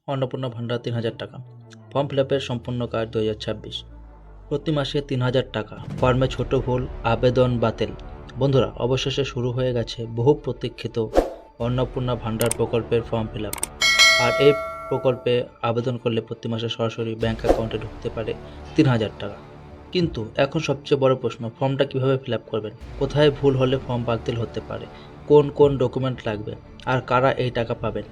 অন্নপূর্ণা ভান্ডার ৩,০০০ টাকা। Form fill আপের সম্পূর্ণ কাজ 2026। প্রতি মাসে ৩,০০০ টাকা। ফর্মে ছোট ভুল, আবেদন বাতিল। বন্ধুরা, অবশেষে শুরু হয়ে গেছে বহু প্রতীক্ষিত অন্নপূর্ণা ভান্ডার প্রকল্পের ফর্ম ফিল আপ। আর এই প্রকল্পে আবেদন করলে প্রতি মাসে সরাসরি ব্যাংক অ্যাকাউন্টে ঢুকতে পারে ৩,০০০ টাকা। কিন্তু এখন সবচেয়ে বড় প্রশ্ন, ফর্মটা কিভাবে ফিল আপ করবেন? কোথায় ভুল হলে ফর্ম বাতিল হতে পারে? কোন কোন ডকুমেন্ট লাগবে? আর কারা এই টাকা পাবেন?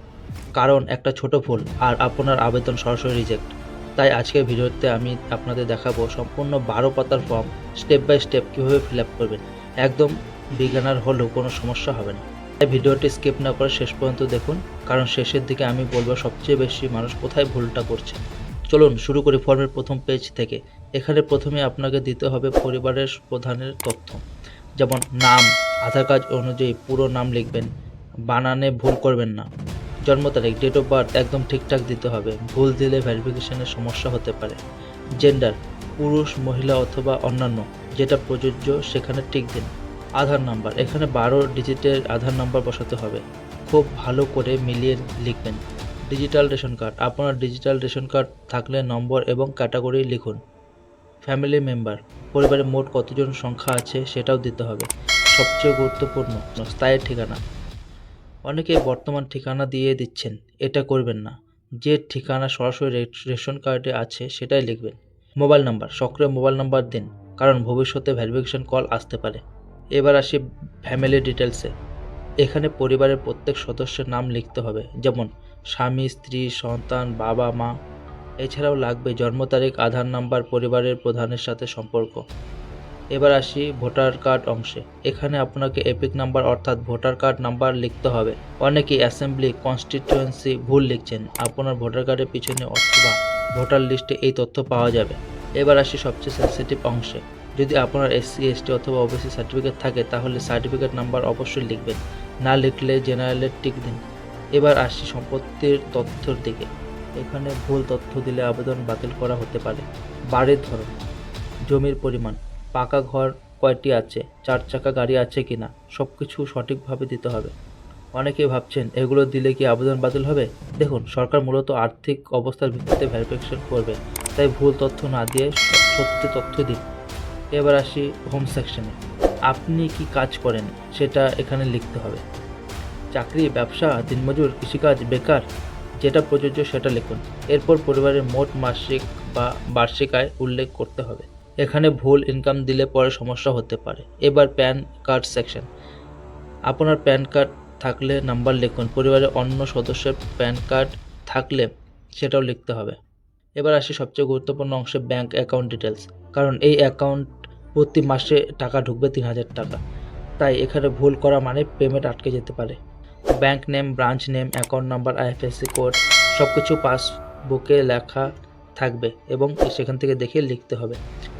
কারণ একটা ছোট ভুল আর আপনার আবেদন সরাসরি রিজেক্ট। তাই আজকের ভিডিওতে আমি আপনাদের দেখাবো সম্পূর্ণ 12 পাতার ফর্ম স্টেপ বাই স্টেপ কীভাবে ফিল আপ করবেন। একদম বিগিনার হলেও কোনো সমস্যা হবে না। তাই ভিডিওটি স্কিপ না করে শেষ পর্যন্ত দেখুন, কারণ শেষের দিকে আমি বলবো সবচেয়ে বেশি মানুষ কোথায় ভুলটা করছে। চলুন শুরু করি ফর্মের প্রথম পেজ থেকে। এখানে প্রথমে আপনাকে দিতে হবে পরিবারের প্রধানের তথ্য, যেমন নাম, আধার কার্ড অনুযায়ী পুরো নাম লিখবেন, বানানে ভুল করবেন না। জন্ম তারিখ, ডেট অফ বার্থ একদম ঠিকঠাক দিতে হবে, ভুল দিলে ভেরিফিকেশনের সমস্যা হতে পারে। জেন্ডার, পুরুষ, মহিলা অথবা অন্যান্য, যেটা প্রযোজ্য সেখানে টিক দিন। আধার নাম্বার, এখানে 12 ডিজিটের আধার নাম্বার বসাতে হবে, খুব ভালো করে মিলিয়ে লিখবেন। ডিজিটাল রেশন কার্ড, আপনার ডিজিটাল রেশন কার্ড থাকলে নম্বর এবং ক্যাটাগরি লিখুন। ফ্যামিলি মেম্বার, পরিবারে মোট কতজন সংখ্যা আছে সেটাও দিতে হবে। সবচেয়ে গুরুত্বপূর্ণ, স্থায়ী ঠিকানা। অনেকেই বর্তমান ঠিকানা দিয়ে দিচ্ছেন, এটা করবেন না। যে ঠিকানা সরাসরি রেশন কার্ডে আছে সেটাই লিখবেন। মোবাইল নাম্বার, সক্রিয় মোবাইল নাম্বার দিন, কারণ ভবিষ্যতে ভেরিফিকেশন কল আসতে পারে। এবার আসি ফ্যামিলি ডিটেলসে। এখানে পরিবারের প্রত্যেক সদস্যের নাম লিখতে হবে, যেমন স্বামী, স্ত্রী, সন্তান, বাবা, মা। এছাড়াও লাগবে জন্ম তারিখ, আধার নাম্বার, পরিবারের প্রধানের সাথে সম্পর্ক। এবার আসি ভোটার কার্ড অংশে। এখানে আপনাকে এপিক নাম্বার অর্থাৎ ভোটার কার্ড নাম্বার লিখতে হবে। অনেকেই অ্যাসেম্বলি, কনস্টিটিউয়েন্সি ভুল লিখছেন। আপনার ভোটার কার্ডের পিছনে অথবা ভোটার লিস্টে এই তথ্য পাওয়া যাবে। এবার আসি সবচেয়ে সেন্সিটিভ অংশে। যদি আপনার SC, ST অথবা OBC সার্টিফিকেট থাকে তাহলে সার্টিফিকেট নাম্বার অবশ্যই লিখবেন, না লিখলে জেনারেলের টিক দিন। এবার আসি সম্পত্তির তথ্যের দিকে। এখানে ভুল তথ্য দিলে আবেদন বাতিল করা হতে পারে। বাড়ির ধরন, জমির পরিমাণ, পাকা ঘর কয়টি আছে, 4 চাকা গাড়ি আছে কিনা, সব কিছু সঠিকভাবে দিতে হবে। অনেকেই ভাবছেন এগুলো দিলে কি আবেদন বাতিল হবে? দেখুন, সরকার মূলত আর্থিক অবস্থার ভিত্তিতে ভেরিফিকেশন করবে, তাই ভুল তথ্য না দিয়ে সত্যি তথ্য দিন। এবার আসি হোম সেকশনে। আপনি কি কাজ করেন সেটা এখানে লিখতে হবে। চাকরি, ব্যবসা, দিনমজুর, কৃষিকাজ, বেকার, যেটা প্রযোজ্য সেটা লিখুন। এরপর পরিবারের মোট মাসিক বা বার্ষিক আয় উল্লেখ করতে হবে। এখানে ভুল ইনকাম দিলে পরে সমস্যা হতে পারে। এবার প্যান কার্ড সেকশন। আপনার প্যান কার্ড থাকলে নাম্বার লিখুন, পরিবারের অন্য সদস্যের প্যান কার্ড থাকলে সেটাও লিখতে হবে। এবার আসি সবচেয়ে গুরুত্বপূর্ণ অংশে, ব্যাংক অ্যাকাউন্ট ডিটেলস, কারণ এই অ্যাকাউন্ট প্রতি মাসে টাকা ঢুকবে ৩,০০০ টাকা। তাই এখানে ভুল করা মানে পেমেন্ট আটকে যেতে পারে। Bank name, branch name, account number, IFSC code সব কিছু পাসবুকে লেখা থাকবে এবং সেখান থেকে দেখে লিখতে হবে।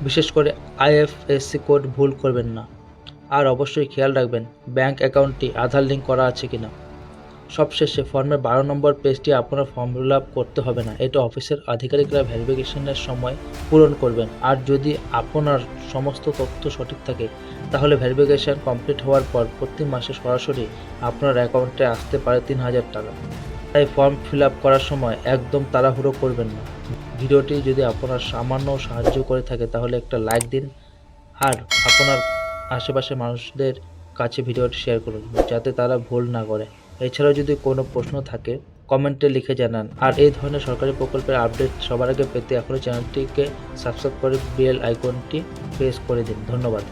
বিশেষ করে IFSC কোড ভুল করবেন না। আর অবশ্যই খেয়াল রাখবেন ব্যাংক অ্যাকাউন্টটি আধার লিঙ্ক করা আছে কিনা। সবশেষে ফর্মের 12 নম্বর পেজটি আপনার ফর্ম ফিল আপ করতে হবে না, এটা অফিসের আধিকারিকরা ভেরিফিকেশনের সময় পূরণ করবেন। আর যদি আপনার সমস্ত তথ্য সঠিক থাকে তাহলে ভেরিফিকেশন কমপ্লিট হওয়ার পর প্রতি মাসে সরাসরি আপনার অ্যাকাউন্টে আসতে পারে 3,000 টাকা। তাই ফর্ম ফিল আপ করার সময় একদম তাড়াহুড়ো করবেন না। ভিডিওটি যদি আপনার সামান্য সাহায্য করে থাকে তাহলে একটা লাইক দিন, আর আপনার আশেপাশের মানুষদের কাছে ভিডিওটি শেয়ার করুন যাতে তারা ভুল না করে। এছাড়াও যদি কোনো প্রশ্ন থাকে কমেন্টে লিখে জানান। আর এই ধরনের সরকারি প্রকল্পের আপডেট সবার আগে পেতে এখনই চ্যানেলটিকে সাবস্ক্রাইব করে বেল আইকনটি প্রেস করে দিন। ধন্যবাদ।